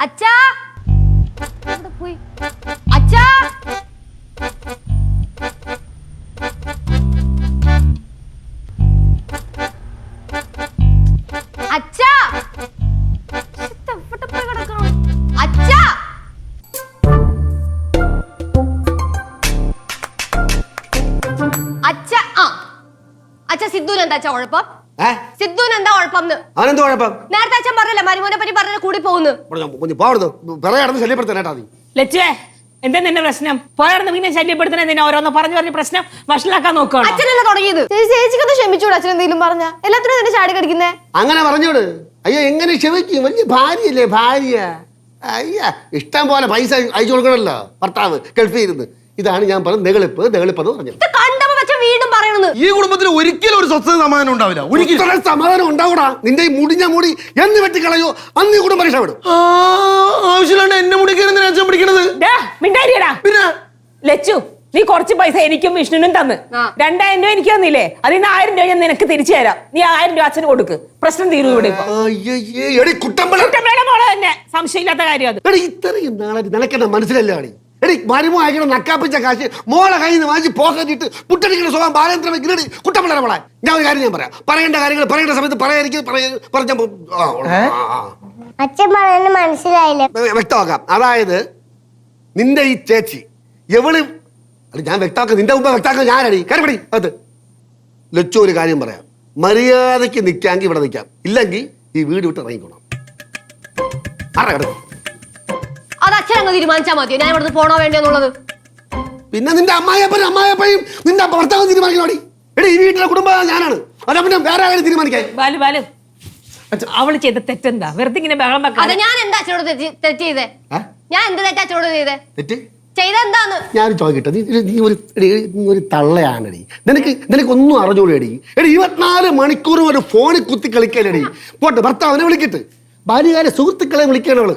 അച്ഛാ പോയി അച്ഛാ അച്ഛാ അച്ഛാ അച്ഛാ അച്ഛാ സിദ്ധുവിന് എന്താ അച്ഛാ കുഴപ്പം? സിദ്ധുവിന് എന്താ കുഴപ്പം? അവനെന്ത് കുഴപ്പം? നേരത്തെ അച്ഛൻ പറഞ്ഞില്ല മരുമോനെ പറ്റി പറഞ്ഞ കൂടി പോകുന്നു. ലച്ചുവേ എന്താ നിന്റെ പ്രശ്നം? പോയാർന്ന് പിന്നെ ശല്യപ്പെടുത്തണ ഓരോന്ന് പറഞ്ഞു പ്രശ്നം വഷളാക്കാൻ നോക്കുകയാണ്. അച്ഛനല്ല തുടങ്ങിയത്. ചേച്ചിക്കൊന്ന് ക്ഷമിച്ചൂടെ? അച്ഛൻ എന്തെങ്കിലും പറഞ്ഞ എല്ലാത്തിനും തന്നെ ചാടി കടിക്കുന്നേ. അങ്ങനെ പറഞ്ഞോട്. അയ്യോ എങ്ങനെ ക്ഷമിക്കും? വലിയ ഭാര്യയല്ലേ ഭാര്യ. അയ്യ ഇഷ്ടം പോലെ പൈസ അയച്ചു കൊടുക്കണല്ലോ ഭർത്താവ് ഗൾഫിൽ ഇരുന്ന്. ഇതാണ് ഞാൻ പറഞ്ഞത് നെകളിപ്പ് നെകളിപ്പെന്ന് പറഞ്ഞത്. വീണ്ടും പറയണെന്ന്. ഈ കുടുംബത്തിൽ ഒരിക്കലും ഒരു സ്വസ്ഥത സമാധാനം ഉണ്ടാവില്ല. ഒരിക്കലും സമാധാനം ഉണ്ടാവൂടാ. നിന്റെ ഈ മുടിഞ്ഞ മുടി എന്ന് വെട്ടിക്കളയോ അന്ന് ഈ കുടുംബം രക്ഷപ്പെടും. ആവശ്യമില്ലാണ്ട് എന്നെ മുടിക്കണെന്ന് അച്ഛൻ പിടിക്കണത്. പിന്നെ ലച്ചു നീ കുറച്ച് പൈസ എനിക്കും വിഷ്ണുവിനും തന്ന് 2000 രൂപ എനിക്ക് തന്നില്ലേ? അതിൽ നിന്ന് 1000 രൂപ ഞാൻ നിനക്ക് തിരിച്ചു തരാം. നീ 1000 രൂപ അച്ഛന് കൊടുക്ക്. പ്രശ്നം തീരും ഇവിടെ. മോളെ തന്നെ സംശയമില്ലാത്ത കാര്യം അത്. ഇത്രയും നാളെ നിനക്കെന്നെ മനസ്സിലല്ലേ? എടി മരുമോ അയക്കണ നക്കാപ്പിച്ച കാശ് മോളെ കയ്യിൽ നിന്ന് വാങ്ങിച്ച് പോക്കറ്റിട്ട് പുട്ടടിക്കുന്ന സ്വഭാവം ബാലേന്ദ്രൻ വെക്കുന്നടി കുട്ടപ്പിള്ളേരെ മോളെ. ഞാൻ ഒരു കാര്യം ഞാൻ പറയാം. പറയേണ്ട കാര്യങ്ങൾ പറയേണ്ട സമയത്ത് വ്യക്തമാക്കാം. അതായത് നിന്റെ ഈ ചേച്ചി എവള് ഞാൻ വ്യക്തമാക്കാം. നിന്റെ മുമ്പ് വ്യക്തമാക്കാം ഞാനടി കരുപടി. അത് ലച്ചു ഒരു കാര്യം പറയാം. മര്യാദയ്ക്ക് നിൽക്കാമെങ്കിൽ ഇവിടെ നിൽക്കാം, ഇല്ലെങ്കിൽ ഈ വീട് വിട്ട് ഇറങ്ങിക്കോണം. അത് അച്ഛനങ്ങ് തീരുമാനിച്ചാൽ മതിയോ ഞാൻ ഇവിടുന്ന് പോണോ വേണ്ടെന്നുള്ളത്? പിന്നെ നിന്റെ അമ്മായിയപ്പനും നിന്റെ ഭർത്താവ് തീരുമാനിക്കണോടി. എടി ഈ വീട്ടിലെ കുടുംബം ഞാനാണ്. അതാ പിന്നെ വേറെ ആരും തീരുമാനിക്കാൻ. ബാലു അവള് ചെയ്ത തെറ്റെന്താ? വെറുതെ ഇങ്ങനെ ബഹളം വെക്കാതെ. ഞാൻ എന്താ അച്ഛനോട് തെറ്റ് ചെയ്തേ? ഞാൻ എന്ത് തെറ്റാ അച്ഛനോട് ചെയ്തേ? തെറ്റ് ചെയ്തെന്താന്ന് ഞാൻ ചോദിക്കട്ടെ. നീ ഒരു തള്ളയാണടി. നിനക്കൊന്നും അറിഞ്ഞോളൂടി. എടി 24 മണിക്കൂർ ഒരു ഫോണിൽ കുത്തി കളിക്കാനടി. പോട്ടെ ഭർത്താവിനെ വിളിക്കട്ടെ, ഭാര്യകാരെ സുഹൃത്തുക്കളെ വിളിക്കണവള്.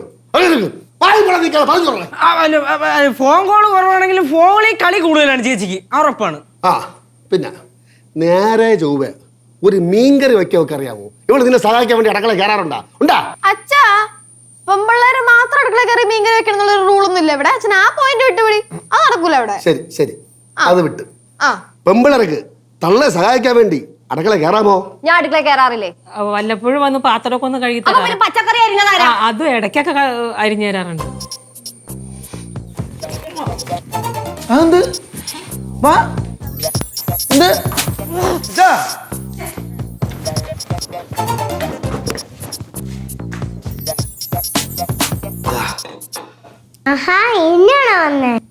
ഫോൺ കോള് കുറവാണെങ്കിലും ഫോണിൽ കളി കൂടുതലാണ് ചേച്ചിക്ക്, ഉറപ്പാണ്. പിന്നെ നേരെ ചൊവ്വ ഒരു മീൻകറി വെക്കാൻ അറിയാമോ? ഇവള് നിന്നെ സഹായിക്കാൻ വേണ്ടി അടുക്കള കയറാറുണ്ടാ? അച്ഛാ പെമ്പിള്ളേര് മാത്രം അടുക്കള കയറി മീൻകറി വെക്കണം എന്നുള്ള റൂളൊന്നും ഇല്ല ഇവിടെ. അച്ഛൻ ആ പോയിന്റ് വിട്ടുപിടി. അത് നടക്കൂല ഇവിടെ. ശരി അത് വിട്ട് പെമ്പിള്ളേർക്ക് തള്ളെ സഹായിക്കാൻ വേണ്ടി അടുക്കള കയറാമോ? ഞാൻ അടുക്കള കയറാറില്ലേ? വല്ലപ്പോഴും വന്ന് പാത്രമൊക്കെ ഒന്ന് കഴുകി പച്ചക്കറി അരിഞ്ഞതാരാ? അതും ഇടയ്ക്കൊക്കെ അരിഞ്ഞു തരാറുണ്ട്.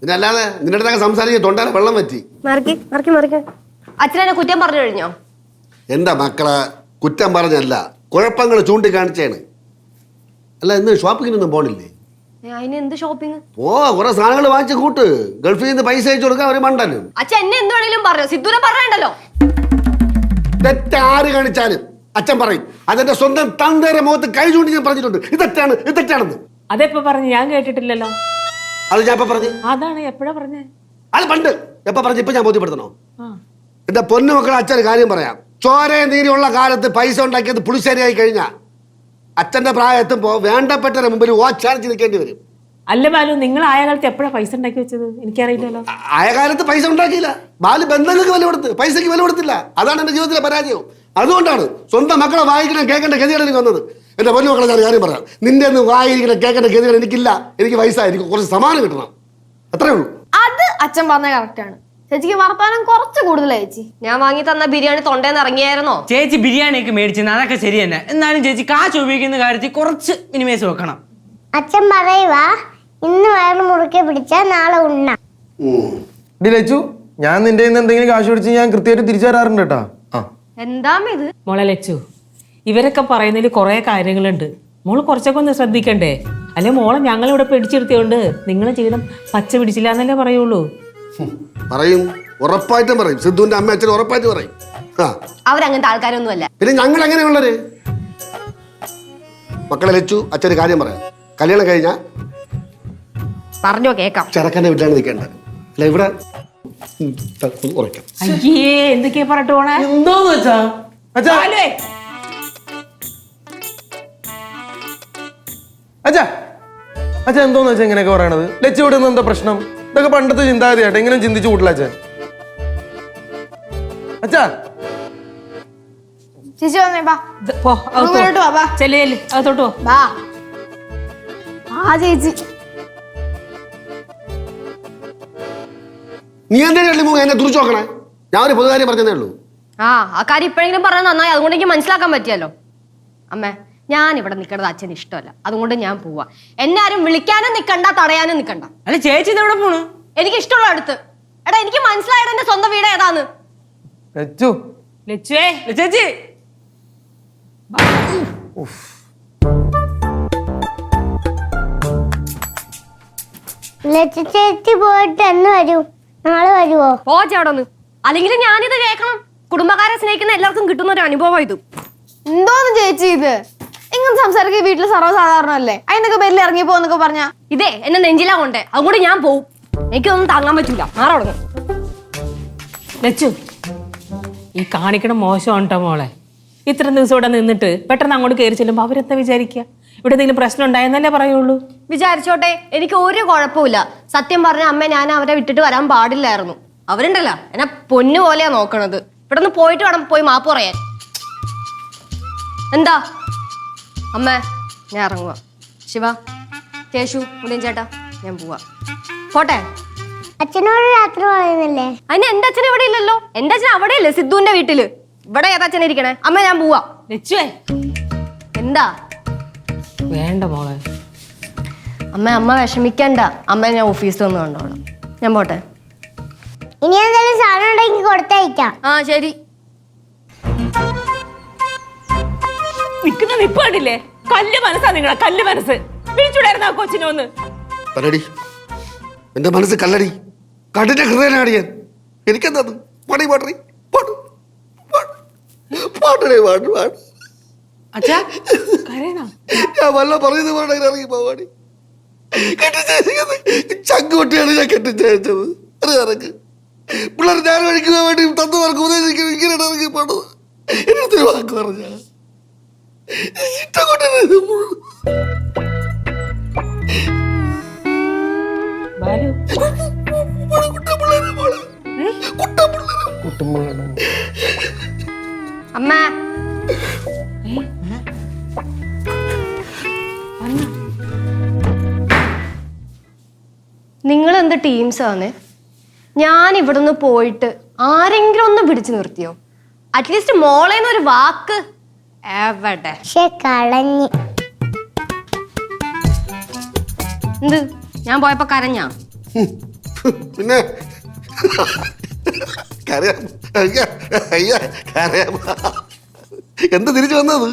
പിന്നല്ലാതെ നിന്റെ അടുത്തൊക്കെ സംസാരിക്കുക തൊണ്ടാലെ വെള്ളം പറ്റി. അച്ഛനെ കുറ്റം പറഞ്ഞു കഴിഞ്ഞോ? എന്റെ മക്കളെ കുറ്റം പറഞ്ഞല്ല, കുഴപ്പങ്ങൾ ചൂണ്ടിക്കാണിച്ചാണ്. അല്ല ഇന്ന് ഷോപ്പിങ്ങിനൊന്നും പോണില്ലേ? അതിന് എന്ത് ഷോപ്പിംഗ്? കുറെ സാധനങ്ങൾ വാങ്ങിച്ച് കൂട്ട്. ഗൾഫിൽ നിന്ന് പൈസ അയച്ചു കൊടുക്കാൻ അവര് മണ്ടല്ലോ. അച്ഛൻ എന്നെ എന്ത് വേണേലും പറഞ്ഞു, സിദ്ധുനെ പറയണ്ടല്ലോ. തെറ്റാര് കാണിച്ചാലും അച്ഛൻ പറയും. അതെന്റെ സ്വന്തം തന്തേരെ മുഖത്ത് കൈ ചൂണ്ടി ഞാൻ പറഞ്ഞിട്ടുണ്ട്. ഇത് തെറ്റാണെന്ന്. അതെപ്പോ പറഞ്ഞു? ഞാൻ കേട്ടിട്ടില്ലല്ലോ. അത് ഞാൻ പറഞ്ഞു. അതാണ് എപ്പോഴാ പറഞ്ഞേ? അത് പണ്ട് എപ്പ പറഞ്ഞു? ഇപ്പൊ ഞാൻ ബോധ്യപ്പെടുത്തണോ? എന്റെ പൊന്നു മക്കളെ അച്ഛൻ കാര്യം പറയാം. ചോരയെ നീരിയുള്ള കാലത്ത് പൈസ ഉണ്ടാക്കിയത് പുളിശ്ശേരിയായി കഴിഞ്ഞാ അച്ഛന്റെ പ്രായത്തുമ്പോ വേണ്ടപ്പെട്ടവരുടെ മുമ്പിൽ ഓച്ചാനിച്ച് നിൽക്കേണ്ടി വരും. അല്ല ബാലു, നിങ്ങൾ ആയ കാലത്ത് എപ്പോഴാ പൈസ ഉണ്ടാക്കി വെച്ചത്? എനിക്കറിയില്ലല്ലോ. ആയ കാലത്ത് പൈസ ഉണ്ടാക്കിയില്ല. ബാലു ബന്ധങ്ങൾക്ക് വില കൊടുത്ത് പൈസക്ക് വില കൊടുത്തില്ല. അതാണ് എന്റെ ജീവിതത്തിലെ പരാജയം. അതുകൊണ്ടാണ് സ്വന്തം മക്കളെ വായിക്കണം കേൾക്കേണ്ട ഗതികൾ എനിക്ക് വന്നത്. എന്റെ പൊന്നു മക്കളെ ഞാൻ കാര്യം പറയാം. നിന്റെ ഒന്നും വായിരിക്കണം കേൾക്കേണ്ട ഗതികൾ എനിക്കില്ല. എനിക്ക് പൈസ, എനിക്ക് കുറച്ച് സമാനം കിട്ടണം, അത്രേ ഉള്ളൂ. അത് അച്ഛൻ പറഞ്ഞ കറക്റ്റ് ആണ്. ചേച്ചിക്ക് വർത്താനം കുറച്ച് കൂടുതലായി. ചേച്ചി ഞാൻ വാങ്ങി തന്ന ബിരിയാണി തൊണ്ടേന്ന് ഇറങ്ങിയായിരുന്നോ? ചേച്ചി ബിരിയാണിയൊക്കെ മേടിച്ചത് അതൊക്കെ ശരി തന്നെ. എന്നാലും ചേച്ചി കാശ് ഉപയോഗിക്കുന്ന കാര്യത്തിൽ കുറച്ച് മിനിമൈസ് വെക്കണം. അച്ഛൻ പറയുവാ ഇന്ന് വയറ് മുറുക്കെ പിടിച്ചാ നാളെ ഉണ്ണ. ലച്ചു, ഞാൻ നിന്റെ എന്തെങ്കിലും കാശ് പിടിച്ച് ഞാൻ കൃത്യമായിട്ട് തിരിച്ചു തരാറുണ്ട് കേട്ടാ. എന്താ ഇത് മോളെ ലച്ചു, ഇവരൊക്കെ പറയുന്നതിൽ കുറെ കാര്യങ്ങളുണ്ട്. മോള് കുറച്ചൊക്കെ ഒന്ന് ശ്രദ്ധിക്കണ്ടേ? അല്ലെ മോളെ ഞങ്ങളിവിടെ പിടിച്ചിരുത്തിയോണ്ട് നിങ്ങളെ ജീവിതം പച്ച പിടിച്ചില്ല എന്നല്ലേ പറയുള്ളൂ. പറയും, ഉറപ്പായിട്ടും പറയും. സിദ്ധുവിന്റെ അമ്മ അച്ഛൻ ഉറപ്പായിട്ട് പറയും. അവരങ്ങനത്തെ ആൾക്കാരൊന്നും അല്ല. പിന്നെ ഞങ്ങൾ എങ്ങനെയുള്ളവര്? മക്കളെ ലച്ചു, അച്ഛന് കാര്യം പറയാം. കല്യാണം കഴിഞ്ഞാ പറഞ്ഞോ കേക്കാം. ചെറുക്കന്റെ വീട്ടിലാണ് നിൽക്കേണ്ടത്. അല്ല ഇവിടെ ഉറക്കാം. അയ്യേ എന്തൊക്കെയാ പറഞ്ഞിട്ട് പോണേ? എന്തോന്ന് വെച്ചാ അച്ഛാ അച്ഛൻ എന്തോന്ന് വെച്ചാൽ ഇങ്ങനെയൊക്കെ പറയണത്? ലച്ചു ഇവിടെ നിന്ന് എന്താ പ്രശ്നം? ഇതൊക്കെ പണ്ടത്തെ ചിന്താഗതിയാട്ടെ, എങ്ങനെ ചിന്തിച്ചു കൂട്ടില്ല അച്ഛൻ. അച്ഛാ ചേച്ചി വന്നേ ബാ. പോ റൂമിലോട്ട് വാ, വാ. ചെല്ല് അകത്തോട്ട് പോ. ബാ. ആ ചേച്ചി നീ എന്തിനാ എന്നെ തുറിച്ചു നോക്കണേ? ഞാൻ ഒരു പൊതുകാര്യം പറഞ്ഞതേ ഉള്ളൂ. ആ കാര്യം ഇപ്പോഴെങ്കിലും പറഞ്ഞാൽ നന്നായി. അതുകൊണ്ട് എനിക്ക് മനസ്സിലാക്കാൻ പറ്റിയല്ലോ. അമ്മേ, ഞാൻ ഇവിടെ നിൽക്കുന്നത് അച്ഛന് ഇഷ്ടമല്ല. അതുകൊണ്ട് ഞാൻ പോവാ. എന്നെ ആരും വിളിക്കാനും നിൽക്കണ്ട, തടയാനും നിൽക്കണ്ട. അല്ല ചേച്ചി ഇത് എവിടെ പോണു? എനിക്ക് ഇഷ്ടമുള്ള അടുത്ത്. എടാ, എനിക്ക് മനസ്സിലായത് എന്റെ സ്വന്തം വീട് ഏതാന്ന്. ലച്ചു ലച്ചുവേ, ചേച്ചി ലച്ചു ചേച്ചി പോയിട്ട് എന്ന് വരൂ? നാളെ വരുവോ? പോച്ച അവിടെ ഒന്ന്. അല്ലെങ്കിൽ ഞാനിത് കേൾക്കണം. കുടുംബക്കാരെ സ്നേഹിക്കുന്ന എല്ലാവർക്കും കിട്ടുന്ന ഒരു അനുഭവം ഇത്. എന്തോന്ന് ചേച്ചി ഇത്? ഇങ്ങനെ സംസാരിക്കുക വീട്ടിൽ സർവ്വസാധാരണ അല്ലേ? അതിനൊക്കെ പേരിൽ ഇറങ്ങി പോന്നൊക്കെ പറഞ്ഞാ ഇതേ എന്നെ നെഞ്ചിലാ കൊണ്ടേ. അതുകൊണ്ട് ഞാൻ പോവും. എനിക്കൊന്നും താങ്ങാൻ പറ്റൂല. മാറോടങ്ങും. ലച്ചു, ഈ കാണിക്കണ മോശമാണ് കേട്ടോ മോളെ. ഇത്രയും ദിവസം ഇവിടെ നിന്നിട്ട് പെട്ടെന്ന് അങ്ങോട്ട് കയറി ചെല്ലുമ്പോൾ അവരെന്താ വിചാരിക്കുക? ഇവിടെ എന്തെങ്കിലും പ്രശ്നം ഉണ്ടായെന്നല്ലേ പറയുള്ളൂ. വിചാരിച്ചോട്ടെ, എനിക്ക് ഒരു കുഴപ്പമില്ല. സത്യം പറഞ്ഞ അമ്മ, ഞാൻ അവരെ വിട്ടിട്ട് വരാൻ പാടില്ലായിരുന്നു. അവരുണ്ടല്ലോ എന്നെ പൊന്നു പോലെയാ നോക്കണത്. ഇവിടെ നിന്ന് പോയിട്ട് വേണം പോയി മാപ്പ് പറയാൻ. എന്താ അമ്മ, ഞാൻ ഇറങ്ങുക. ശിവ, കേശു, മുടിയൻ ചേട്ടാ, ഞാൻ പോവാ. പോട്ടെ. അച്ഛനോട് രാത്രി പറയുന്നില്ലേ? അതിന് എന്റെ അച്ഛൻ ഇവിടെ ഇല്ലല്ലോ. എന്റെ അച്ഛൻ അവിടെ ഇല്ലേ, സിദ്ധുവിന്റെ വീട്ടില്. ഇവിടെ ഏതാ അച്ഛൻ ഇരിക്കണേ? അമ്മ, ഞാൻ പോവാ. ലച്ചുവേ, എന്താ? വേണ്ട മോളെ. അമ്മ വിഷമിക്കണ്ട. അമ്മ ഞാൻ ഓഫീസിൽ വന്ന് കണ്ടോളാം. ഞാൻ പോട്ടെ. ഇനി എന്തെങ്കിലും സാധനം ഉണ്ടെങ്കിൽ കൊടുത്തയക്കാം. ആ ശരി. നിൽക്കുന്ന നിപ്പാടില്ലേ? കല്ല് മനസ്സാ നിങ്ങളെ, കല്ല് മനസ്സ്. വിളിച്ചുടായിരുന്നു ആ കൊച്ചിനെ ഒന്ന്. കല്ലടി, എന്റെ മനസ്സ് കല്ലടി, കടിന്റെ ഹൃദയനാടി ഞാൻ. എനിക്കെന്താ പാടി പാടി പാട്ട് പാട്ടേ പാട്ട് പാട്ട്. അച്ഛാ കരയണോ? ഞാൻ വല്ല പറയുന്നത് പോലെ ഇറങ്ങി പോവാടി. ചങ്ക് കൊട്ടിയാണ് ഞാൻ കെട്ടിച്ചയച്ചത്. ഇറങ്ങ് പിള്ളേർ ഞാൻ വഴിക്കുക വേണ്ടി തന്നവർക്ക് ഉപദേശിക്കും. ഇങ്ങനെ ഇറങ്ങി പോണത് എന്നൊരു വാക്ക് പറഞ്ഞ ഇഷ്ടം കൊണ്ടു. ബാലു, അമ്മ, നിങ്ങൾ എന്ത് ടീംസാണ്? ഞാൻ ഇവിടുന്ന് പോയിട്ട് ആരെങ്കിലും ഒന്ന് പിടിച്ചു നിർത്തിയോ? അറ്റ്ലീസ്റ്റ് മോളേന്നൊരു വാക്ക് എവിടെ? പക്ഷെ കളഞ്ഞ്. എന്ത്? ഞാൻ പോയപ്പോ കരഞ്ഞാ? പിന്നെ കരയാം. കരയാം. എന്ത് തിരിച്ചു വന്നത്?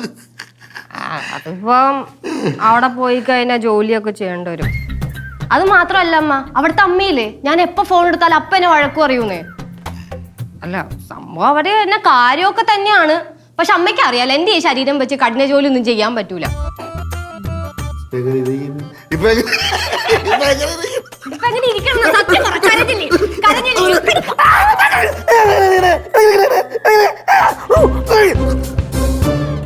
അതിപ്പം അവിടെ പോയി കഴിഞ്ഞാൽ ജോലിയൊക്കെ ചെയ്യേണ്ടി വരും. അത് മാത്രമല്ല അമ്മ, അവിടുത്തെ അമ്മയില്ലേ, ഞാൻ എപ്പോ ഫോൺ എടുത്താലും അപ്പ എന്നെ വഴക്കു അറിയൂന്നേ. അല്ല, സംഭവം അവര് എന്നെ കാര്യമൊക്കെ തന്നെയാണ്. പക്ഷെ അമ്മയ്ക്ക് അറിയാലോ, എന്റെ ഈ ശരീരം വെച്ച് കഠിന ജോലി ഒന്നും ചെയ്യാൻ പറ്റൂല. ഇപ്പൊ ഇപ്പൊ എങ്ങനെ ഇരിക്കണം? സത്യം പറ, കരഞ്ഞില്ലേ? കരഞ്ഞില്ലേ?